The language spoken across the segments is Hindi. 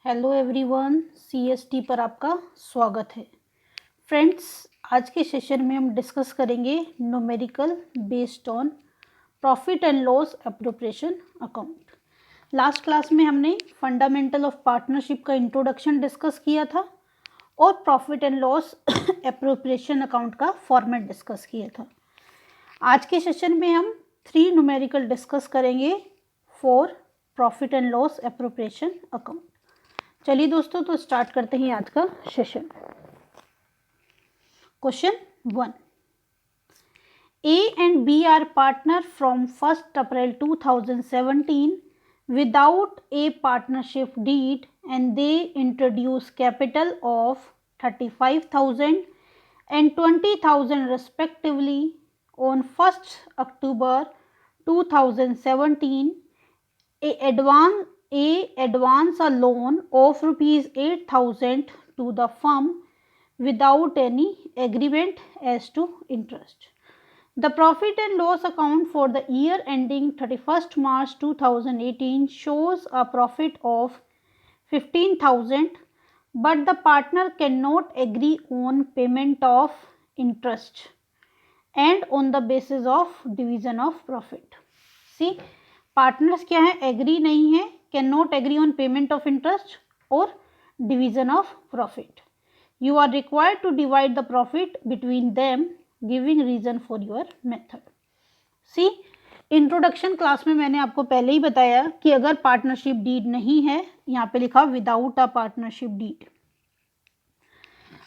हेलो एवरीवन, सीएसटी पर आपका स्वागत है। फ्रेंड्स, आज के सेशन में हम डिस्कस करेंगे numerical based on profit and loss appropriation account. Last class में हमने फंडामेंटल ऑफ पार्टनरशिप का इंट्रोडक्शन डिस्कस किया था और profit and loss appropriation account का फॉर्मेट डिस्कस किया था। आज के सेशन में हम 3 न्यूमेरिकल डिस्कस करेंगे for profit and loss appropriation account. चलिए दोस्तों, तो स्टार्ट करते हैं आज का session. Question 1, A and B are partner from 1st April 2017 without a partnership deed, and they introduce capital of 35,000 and 20,000 respectively on 1st October 2017. advance a loan of rupees 8,000 to the firm without any agreement as to interest. The profit and loss account for the year ending 31st March 2018 shows a profit of 15,000, but the partner cannot agree on payment of interest and on the basis of division of profit. See, partners क्या है, एग्री नहीं है, can not agree on payment of interest और division of profit. You are required to divide the profit between them, giving reason for your method. See, introduction class में मैंने आपको पहले ही बताया कि अगर पार्टनरशिप डीड नहीं है, यहाँ पे लिखा विदाउट अ पार्टनरशिप डीड।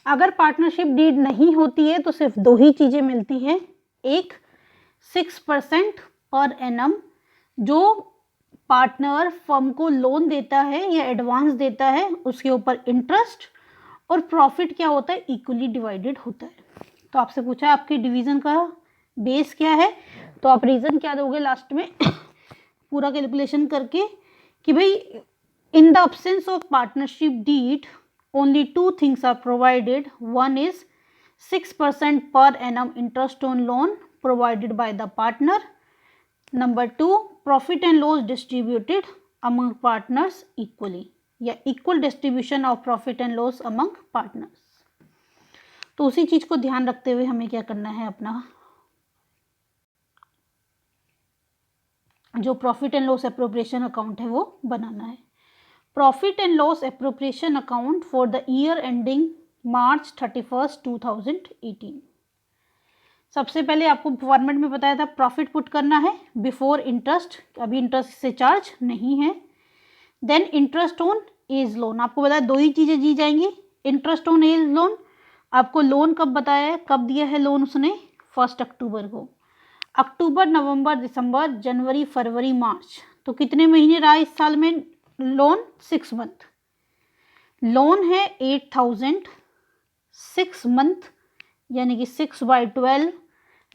अगर पार्टनरशिप डीड नहीं होती है तो सिर्फ 2 ही चीजें मिलती हैं। एक 6% पर एनम जो पार्टनर फर्म को लोन देता है या एडवांस देता है, उसके ऊपर इंटरेस्ट, और प्रॉफिट क्या होता है, इक्वली डिवाइडेड होता है। तो आपसे पूछा है आपकी डिवीजन का बेस क्या है, तो आप रीजन क्या दोगे लास्ट में पूरा कैलकुलेशन करके कि भाई in the absence of partnership deed only 2 things are provided. One is 6% per annum interest on loan provided by the partner. Number 2, profit and loss distributed among partners equally, या equal distribution of profit and loss among partners. तो उसी चीज को ध्यान रखते हुए हमें क्या करना है, अपना जो profit and loss appropriation account है वो बनाना है। Profit and loss appropriation account for the year ending March 31st 2018। सबसे पहले आपको फॉर्मेट में बताया था प्रॉफिट पुट करना है बिफोर इंटरेस्ट, अभी इंटरेस्ट से चार्ज नहीं है। Then interest on as loan, आपको बताया 2 ही चीज़ें दी जाएंगी। इंटरेस्ट ऑन एज लोन, आपको लोन कब बताया है, कब दिया है लोन उसने, 1 अक्टूबर को। अक्टूबर, नवंबर, दिसंबर, जनवरी, फरवरी, मार्च, तो कितने महीने रहा इस साल में लोन, 6 मंथ। लोन है 8,000, 6 मंथ यानी कि 6/12।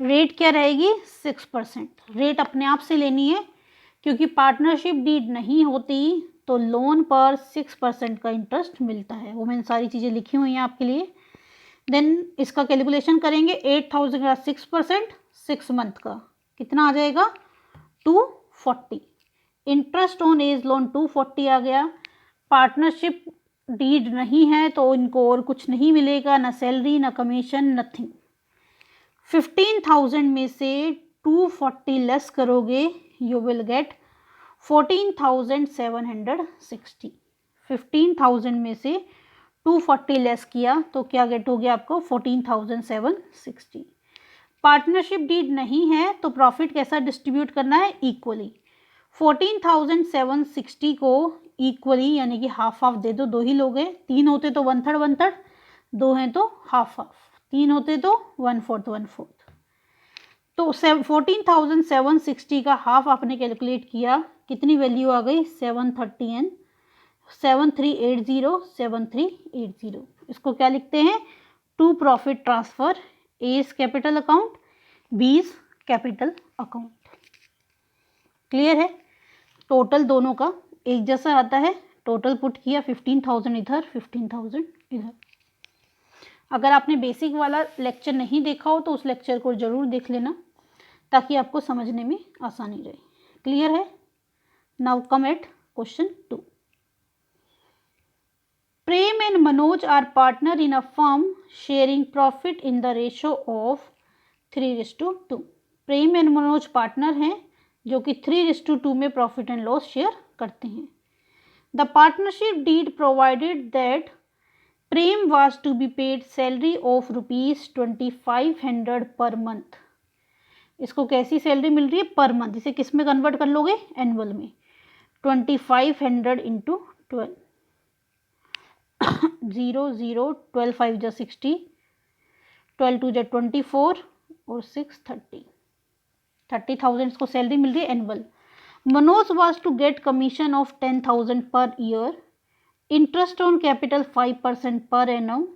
रेट क्या रहेगी, 6%। रेट अपने आप से लेनी है क्योंकि पार्टनरशिप डीड नहीं होती तो लोन पर 6% का इंटरेस्ट मिलता है। वो मैंने सारी चीज़ें लिखी हुई हैं आपके लिए। देन इसका कैलकुलेशन करेंगे, 8,000 का 6%, 6 मंथ का कितना आ जाएगा, 240। इंटरेस्ट ऑन एज लोन 240 आ गया। पार्टनरशिप डीड नहीं है तो इनको और कुछ नहीं मिलेगा, ना सैलरी, ना कमीशन, नथिंग। 15,000 में से 240 लेस करोगे, यू विल गेट 14,760। 15,000 में से 240 लेस किया तो क्या गेट हो गया आपको, 14,760। पार्टनरशिप डीड नहीं है तो प्रॉफिट कैसा डिस्ट्रीब्यूट करना है, इक्वली। 14,760 को इक्वली यानी कि हाफ हाफ दे दो। 2 ही लोग हैं, 3 होते तो 1/3 1/3, 2 हैं तो हाफ हाफ, 3 होते तो 1/4 1/4। तो 14,760 का हाफ आपने कैलकुलेट किया, कितनी वैल्यू आ गई, 730 एंड 7380 7380। इसको क्या लिखते हैं, to profit transfer, A is capital account, B is capital account. Clear है। टोटल दोनों का एक जैसा आता है, टोटल पुट किया 15,000 इधर, 15,000 इधर। अगर आपने बेसिक वाला लेक्चर नहीं देखा हो तो उस लेक्चर को जरूर देख लेना ताकि आपको समझने में आसानी रहे। क्लियर है। Now come at question 2। Manoj are partner in a firm sharing profit in the ratio of 3:2। Prem and Manoj partner हैं जो कि 3:2 में प्रॉफिट एंड लॉस शेयर करते हैं। The partnership deed provided that Prem was to be paid salary of ₹2500 per month. इसको कैसी सैलरी मिल रही है? Per month. इसे किस में कन्वर्ट कर लोगे? एनुअल में। 2500 इंटू 12, 0 0 12 5 जा 60, 12 2 जा 24 और 6 30, 30,000 इसको सैलरी मिल रही है annual. Manoj was to get commission of 10,000 per year, interest on capital 5% पर annum,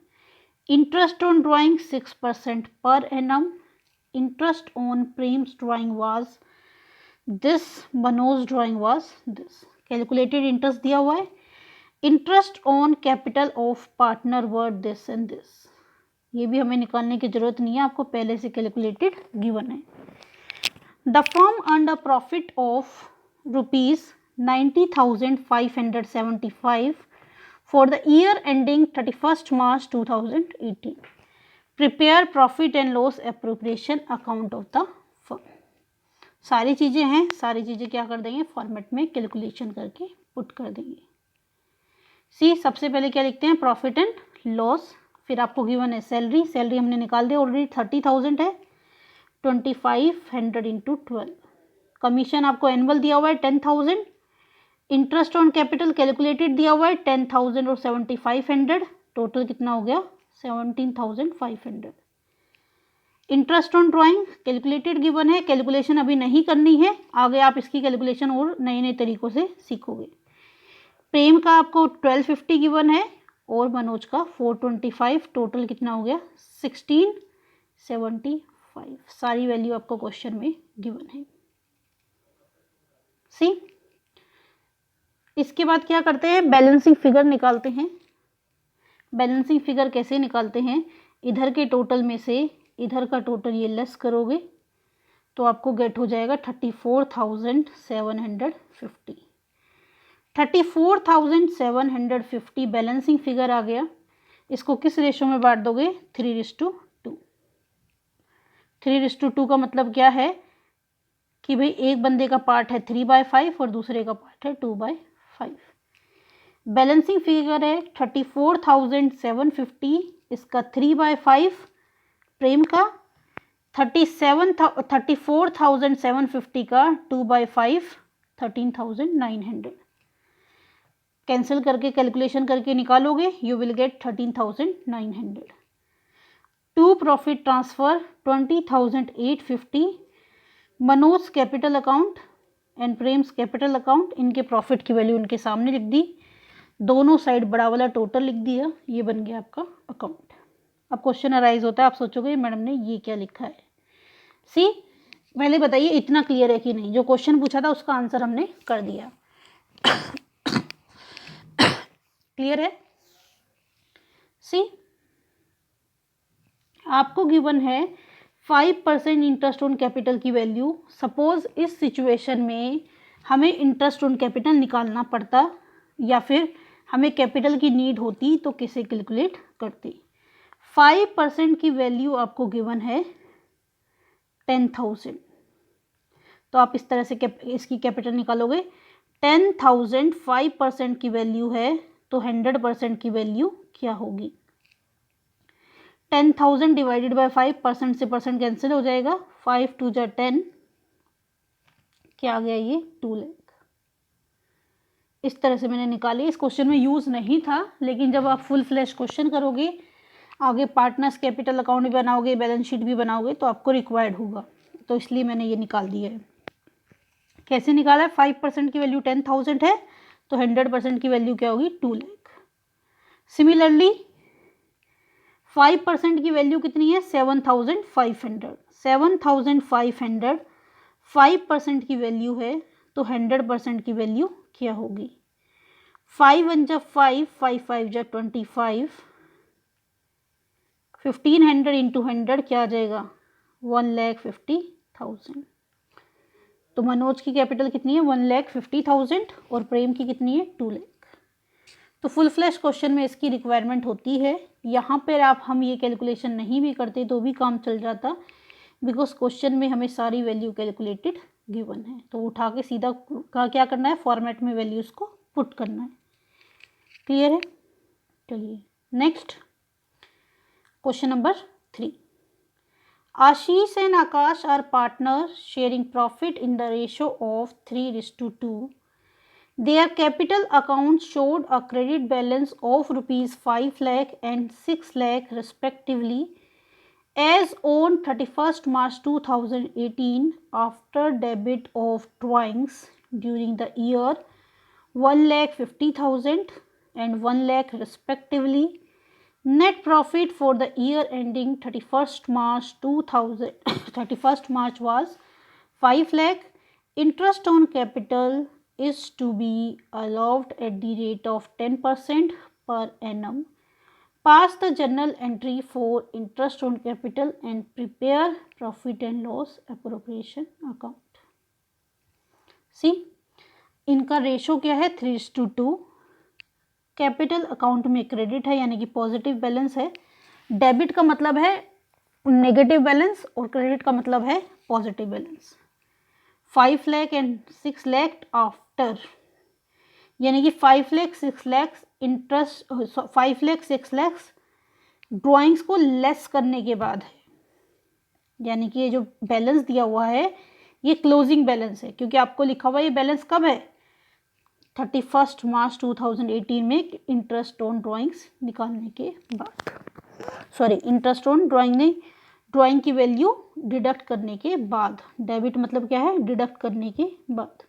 interest on drawing 6% per annum, interest on Prem's drawing was this, Manoj drawing was this. Calculated interest दिया हुआ है। Interest on capital of partner were this and this. ये भी हमें निकालने की जरूरत नहीं है, आपको पहले से कैलकुलेटेड गिवन है। The firm earned a profit of ₹90,575 for the year ending 31st March 2018. Prepare profit and loss appropriation account of the firm. सारी चीज़ें हैं, सारी चीज़ें क्या कर देंगे? फॉर्मेट में कैलकुलेशन करके पुट कर देंगे। सी, सबसे पहले क्या लिखते हैं? Profit and loss. फिर आपको गिवन है सैलरी, सैलरी हमने निकाल दिया ऑलरेडी, 30,000 है, 2500 इंटू 12। कमीशन आपको एनुअल दिया हुआ है 10,000। इंटरेस्ट ऑन कैपिटल कैलकुलेटेड दिया हुआ है 10,000 और 7,500, टोटल कितना हो गया? 17,500। Interest on drawing calculated given है, कैलकुलेशन अभी नहीं करनी है, आगे आप इसकी कैलकुलेशन और नए नए तरीकों से सीखोगे। प्रेम का आपको 1250 गिवन है और मनोज का 425, टोटल कितना हो गया? 1675। सारी वैल्यू आपको क्वेश्चन में गिवन है। सी, इसके बाद क्या करते हैं? बैलेंसिंग फिगर निकालते हैं। बैलेंसिंग फिगर कैसे निकालते हैं? इधर के टोटल में से इधर का टोटल ये लेस करोगे तो आपको गेट हो जाएगा 34,750। 34,750 बैलेंसिंग फिगर आ गया। इसको किस रेशो में बांट दोगे? 3:2। 3:2 का मतलब क्या है कि भाई एक बंदे का पार्ट है 3/5 और दूसरे का पार्ट है 2/5। बैलेंसिंग फिगर है 34,750, इसका 3/5 प्रेम का, 34,750 का 2/5 13,900। कैंसिल करके कैलकुलेशन करके निकालोगे, you will get 13,900। To profit transfer 20,850, Manoj capital account and Prem's capital account, इनके प्रॉफिट की वैल्यू उनके सामने लिख दी, दोनों साइड बड़ा वाला टोटल लिख दिया, ये बन गया आपका अकाउंट। अब क्वेश्चन अराइज होता है, आप सोचोगे मैडम ने ये क्या लिखा है। सी, पहले बताइए इतना क्लियर है कि नहीं? जो क्वेश्चन पूछा था उसका आंसर हमने कर दिया। क्लियर है? सी, आपको गिवन है 5% इंटरेस्ट ऑन कैपिटल की वैल्यू। सपोज इस सिचुएशन में हमें इंटरेस्ट ऑन कैपिटल निकालना पड़ता या फिर हमें कैपिटल की नीड होती तो किसे कैलकुलेट करती? 5% की वैल्यू आपको गिवन है 10,000, तो आप इस तरह से इसकी कैपिटल निकालोगे। 10,000 5% की वैल्यू है तो 100% की वैल्यू क्या होगी? 10,000 डिवाइडेड बाय 5%, से परसेंट कैंसिल हो जाएगा, 5 2 जा 10, क्या आ गया ये? 2 लाख। इस तरह से मैंने निकाली। इस क्वेश्चन में यूज़ नहीं था, लेकिन जब आप फुल फ्लैश क्वेश्चन करोगे, आगे पार्टनर्स कैपिटल अकाउंट भी बनाओगे, बैलेंस शीट भी बनाओगे, तो आपको रिक्वायर्ड होगा, तो इसलिए मैंने ये निकाल दिया है। कैसे निकाला है? 5% की वैल्यू 10,000 है तो 100% की वैल्यू क्या होगी? 2 लाख। सिमिलरली 5% की वैल्यू कितनी है? 7,500। 7,500 5% की वैल्यू है तो 100% की वैल्यू क्या होगी? 5 1 जा 5, 5 5 जा 25, 1500 इंटू 100 क्या आ जाएगा? 1,50,000। तो मनोज की कैपिटल कितनी है? 1,50,000 और प्रेम की कितनी है? 2 लाख। तो फुल फ्लैश क्वेश्चन में इसकी रिक्वायरमेंट होती है। यहाँ पर आप हम ये कैलकुलेशन नहीं भी करते तो भी काम चल जाता, बिकॉज क्वेश्चन में हमें सारी वैल्यू कैलकुलेटेड गिवन है। तो उठा के सीधा का क्या करना है, फॉर्मेट में वैल्यूज़ को पुट करना है। क्लियर है? चलिए next question number 3। Ashish and Akash are partners sharing profit in the ratio of 3:2. Their capital accounts showed a credit balance of rupees 5 lakh and 6 lakh respectively as on 31st March 2018 after debit of drawings during the year 1,50,000 and 1 lakh respectively. Net profit for the year ending 31st March 31st March was 5 lakh. Interest on capital is to be allowed at the rate of 10% per annum. Pass the journal entry for interest on capital and prepare profit and loss appropriation account. See, इनका रेशो क्या है, 3:2। कैपिटल अकाउंट में क्रेडिट है यानी कि पॉजिटिव बैलेंस है। डेबिट का मतलब है नेगेटिव बैलेंस और क्रेडिट का मतलब है positive balance. 5 lakh and 6 lakh after, यानी कि 5 लाख 6 लाख इंटरेस्ट, 5 लाख 6 लाख ड्राइंग्स को लेस करने के बाद है। यानी कि ये जो बैलेंस दिया हुआ है ये क्लोजिंग बैलेंस है, क्योंकि आपको लिखा हुआ ये बैलेंस कब है, 31 मार्च 2018 में इंटरेस्ट ऑन ड्राइंग्स निकालने के बाद, सॉरी इंटरेस्ट ऑन ड्राइंग नहीं, ड्राइंग की वैल्यू डिडक्ट करने के बाद। डेबिट मतलब क्या है, डिडक्ट करने के बाद।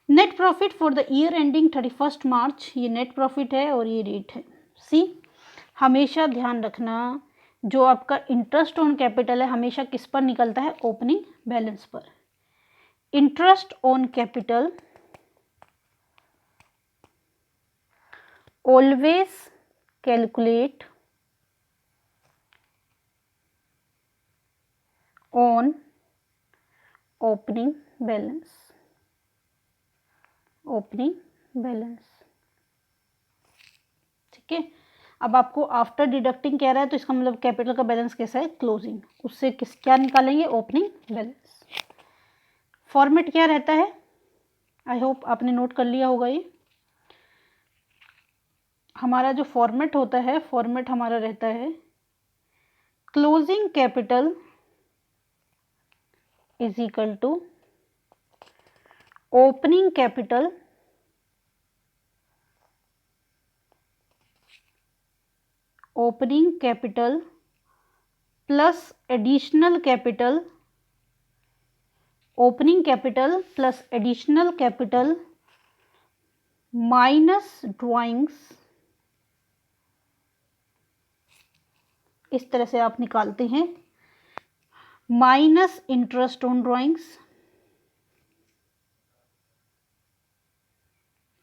Net profit for the year ending 31 मार्च, ये नेट प्रॉफिट है और ये रेट है। सी, हमेशा ध्यान रखना जो आपका इंटरेस्ट ऑन कैपिटल है हमेशा किस पर निकलता है, ओपनिंग बैलेंस पर। Interest on capital always calculate on opening balance, opening balance। ठीक है, अब आपको आफ्टर डिडक्टिंग कह रहा है तो इसका मतलब कैपिटल का बैलेंस कैसा है, क्लोजिंग, उससे क्या निकालेंगे, ओपनिंग बैलेंस। फॉर्मेट क्या रहता है, आई होप आपने नोट कर लिया होगा। ये हमारा जो फॉर्मेट होता है, फॉर्मेट हमारा रहता है closing capital is equal to opening capital plus additional capital, opening capital plus additional capital minus drawings. इस तरह से आप निकालते हैं, minus interest on drawings,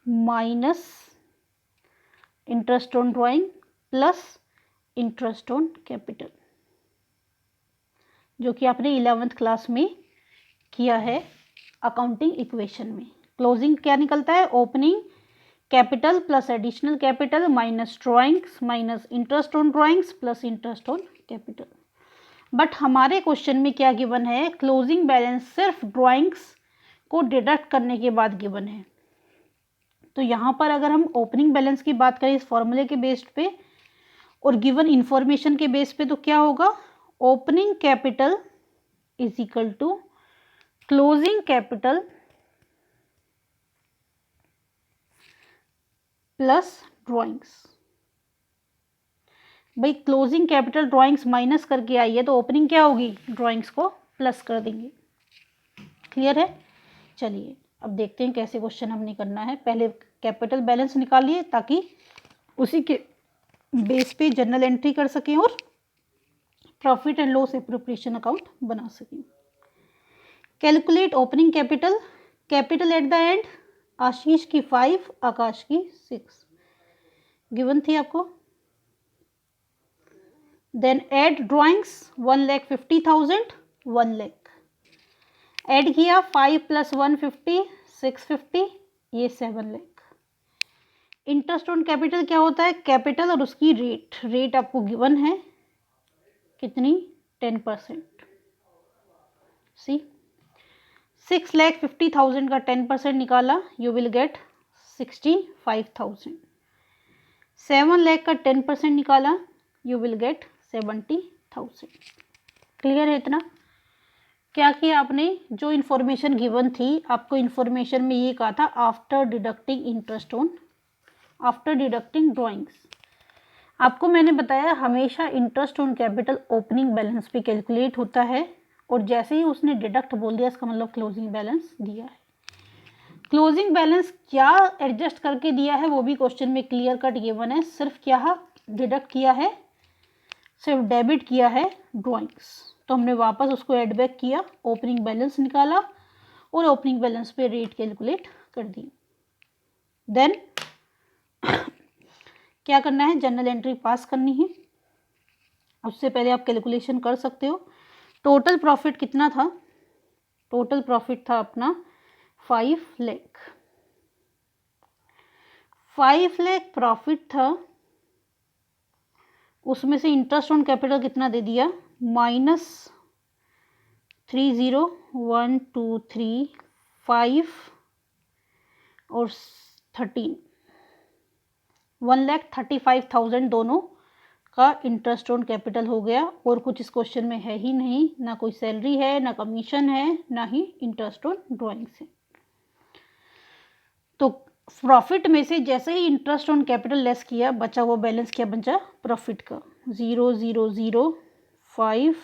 minus interest on drawing plus interest on capital, जो कि आपने 11th क्लास में किया है अकाउंटिंग इक्वेशन में। क्लोजिंग क्या निकलता है, opening capital plus additional capital minus drawings minus interest on drawings plus interest on capital. But हमारे क्वेश्चन में क्या गिवन है, क्लोजिंग बैलेंस सिर्फ ड्राइंग्स को डिडक्ट करने के बाद गिवन है। तो यहाँ पर अगर हम ओपनिंग बैलेंस की बात करें इस फॉर्मूले के बेस्ड पे और गिवन इंफॉर्मेशन के बेस पे, तो क्या होगा, opening capital is equal to closing capital plus drawings. भाई क्लोजिंग कैपिटल ड्राइंग्स माइनस करके आई है तो ओपनिंग क्या होगी, ड्राइंग्स को प्लस कर देंगे। क्लियर है? चलिए अब देखते हैं कैसे क्वेश्चन हमने करना है। पहले कैपिटल बैलेंस निकालिए ताकि उसी के बेस पे जर्नल एंट्री कर सकें और profit and loss appropriation account बना सकें। Calculate opening capital, capital at the end Ashish की 5, आकाश की 6 गिवन थी आपको। Then add drawings 1,50,000 1 lakh, add किया 5 + 150 650, ये 7 लाख। इंटरेस्ट ऑन कैपिटल क्या होता है? कैपिटल और उसकी रेट आपको गिवन है कितनी? 10%। सी 6,50,000 का 10% निकाला, यू विल गेट 65,000। 7 लाख का 10% निकाला, यू विल गेट 70,000। क्लियर है इतना? क्या किया आपने? जो इन्फॉर्मेशन गिवन थी, आपको इन्फॉर्मेशन में ये कहा था after deducting interest on, after deducting drawings. आपको मैंने बताया हमेशा interest on capital opening balance पे कैलकुलेट होता है, और जैसे ही उसने डिडक्ट बोल दिया इसका मतलब क्लोजिंग बैलेंस दिया है। क्लोजिंग बैलेंस क्या एडजस्ट करके दिया है वो भी क्वेश्चन में क्लियर कट गिवन है। सिर्फ क्या डिडक्ट किया है? सिर्फ डेबिट किया है ड्राइंग्स, तो हमने वापस उसको एड बैक किया, ओपनिंग बैलेंस निकाला और ओपनिंग बैलेंस पे रेट कैलकुलेट कर दी। देन क्या करना है? जनरल एंट्री पास करनी है। उससे पहले आप कैलकुलेशन कर सकते हो। टोटल प्रॉफिट कितना था? टोटल प्रॉफिट था अपना 5 लाख। 5 लाख प्रॉफिट था, उसमें से इंटरेस्ट ऑन कैपिटल कितना दे दिया? -30,1,2,3,5 और 13, 1,35,000 दोनों का इंटरेस्ट ऑन कैपिटल हो गया। और कुछ इस क्वेश्चन में है ही नहीं, ना कोई सैलरी है, ना कमीशन है, ना ही इंटरेस्ट ऑन ड्राइंग्स है। तो प्रॉफिट में से जैसे ही इंटरेस्ट ऑन कैपिटल लेस किया, बचा वो बैलेंस क्या बचा? प्रॉफिट का 0,005,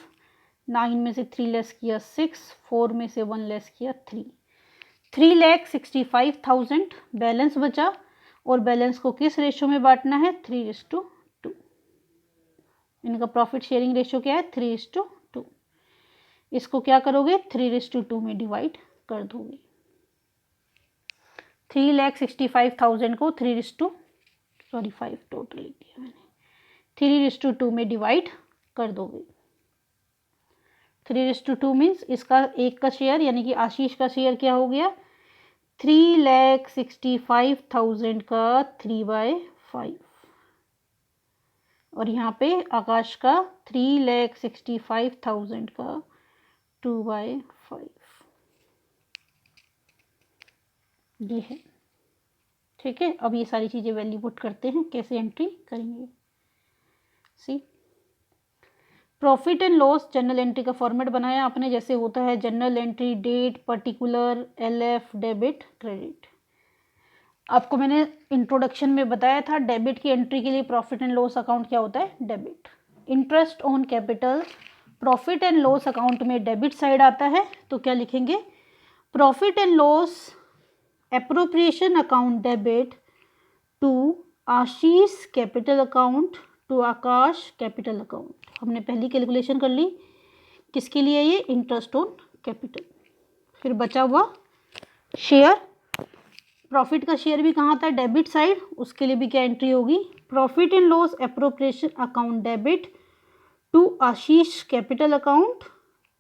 9 में से 3 लेस किया 6, 4 में से 1 लेस किया 3, 3,65,000 बैलेंस बचा। और बैलेंस को किस रेशो में बांटना है? 3:2। इनका प्रॉफिट शेयरिंग रेशो क्या है? 3:2। इसको क्या करोगे? 3:2 में डिवाइड कर दोगे। 3,65,000 को 5 टोटल लिख दिया मैंने, 3:2 में डिवाइड कर दोगे। 3:2 मीन्स इसका एक का शेयर यानी कि आशीष का शेयर क्या हो गया? 3,65,000 का 3/5, और यहाँ पे आकाश का 3,65,000 का 2/5 ये है। ठीक है, अब ये सारी चीज़ें वैल्यू पुट करते हैं, कैसे एंट्री करेंगे। See profit and loss journal entry का फॉर्मेट बनाया आपने, जैसे होता है journal entry, date, particular, LF, debit, credit. आपको मैंने इंट्रोडक्शन में बताया था डेबिट की एंट्री के लिए प्रॉफिट एंड लॉस अकाउंट क्या होता है? Debit. Interest on capital profit and loss account में डेबिट साइड आता है, तो क्या लिखेंगे? Profit and loss appropriation account debit to Ashish capital account to Akash capital account. हमने पहली कैलकुलेशन कर ली, किसके लिए? ये इंटरेस्ट ऑन कैपिटल। फिर बचा हुआ शेयर, प्रॉफिट का शेयर भी कहाँ था? डेबिट साइड, उसके लिए भी क्या एंट्री होगी? Profit and loss appropriation account debit to Ashish capital account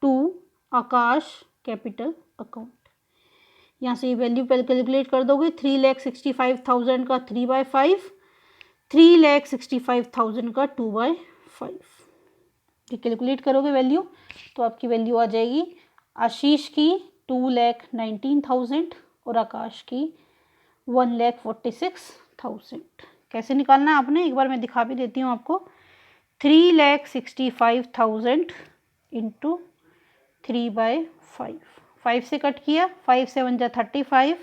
to Akash capital account. यहाँ से ये वैल्यू पहले कैलकुलेट कर दोगे। 3,65,000 का 3/5, 3,65,000 का 2/5। ये कैलकुलेट करोगे वैल्यू तो आपकी वैल्यू आ जाएगी आशीष की 2,19,000 और आकाश की 1,46,000। कैसे निकालना है आपने? एक बार मैं दिखा भी देती हूँ आपको। 3,65,000 इंटू 3/5, 5 से कट किया, 5 7 जा 35,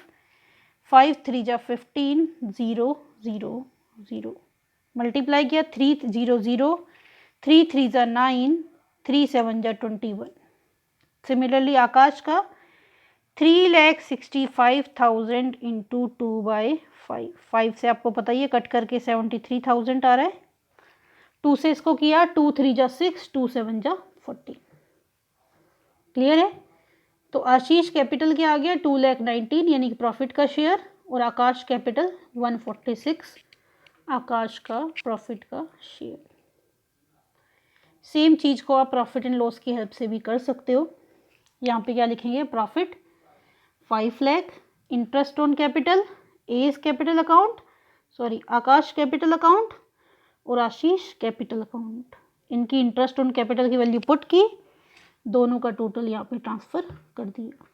5 3 जा 15, 0 0 0 मल्टीप्लाई किया 3 0 0, 3 3 जा 9, 3 7 जा 21। सिमिलरली आकाश का 3,65,000 इंटू 2/5, 5 से आपको पता ही है कट करके 73,000 आ रहा है। 2 से इसको किया, 2 3 जा 6, 2 7 जा 40। क्लियर है? तो आशीष कैपिटल क्या आ गया? 2,19,000 यानी कि प्रॉफिट का शेयर, और आकाश कैपिटल 146 आकाश का प्रॉफिट का शेयर। सेम चीज़ को आप प्रॉफिट एंड लॉस की हेल्प से भी कर सकते हो। यहाँ पे क्या लिखेंगे? Profit 5 lakh, interest on capital, A is capital account, sorry Akash capital account और आशीष कैपिटल अकाउंट, इनकी इंटरेस्ट ऑन कैपिटल की वैल्यू पुट की, दोनों का टोटल यहाँ पे ट्रांसफ़र कर दिया।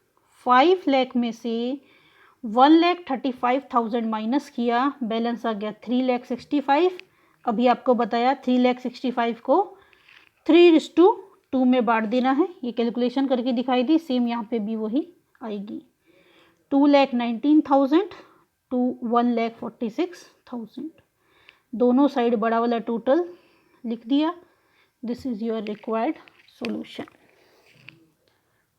5 लाख में से 1,35,000 माइनस किया, बैलेंस आ गया 3,65,000। अभी आपको बताया 3,65,000 को 3:2 में बांट देना है, ये कैलकुलेशन करके दिखाई दी, सेम यहाँ पे भी वही आएगी। 2,19,000 टू 1,46,000, दोनों साइड बड़ा वाला टोटल लिख दिया। This is your required solution.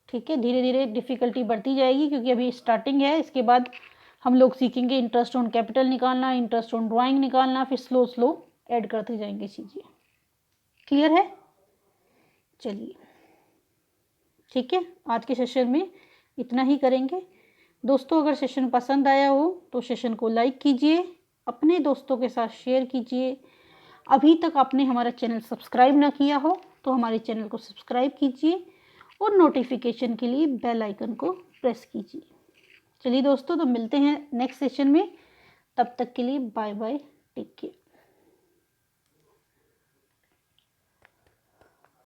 ठीक है, धीरे धीरे डिफ़िकल्टी बढ़ती जाएगी क्योंकि अभी स्टार्टिंग है। इसके बाद हम लोग सीखेंगे इंटरेस्ट ऑन कैपिटल निकालना, इंटरेस्ट ऑन ड्राइंग निकालना, फिर स्लो स्लो ऐड करते जाएंगे चीज़ें। क्लियर है? चलिए ठीक है, आज के सेशन में इतना ही करेंगे। दोस्तों अगर सेशन पसंद आया हो तो सेशन को लाइक कीजिए, अपने दोस्तों के साथ शेयर कीजिए। अभी तक आपने हमारा चैनल सब्सक्राइब ना किया हो तो हमारे चैनल को सब्सक्राइब कीजिए और नोटिफिकेशन के लिए बेल आइकन को प्रेस कीजिए। चलिए दोस्तों, तो मिलते हैं नेक्स्ट सेशन में, तब तक के लिए बाय बाय, टेक केयर।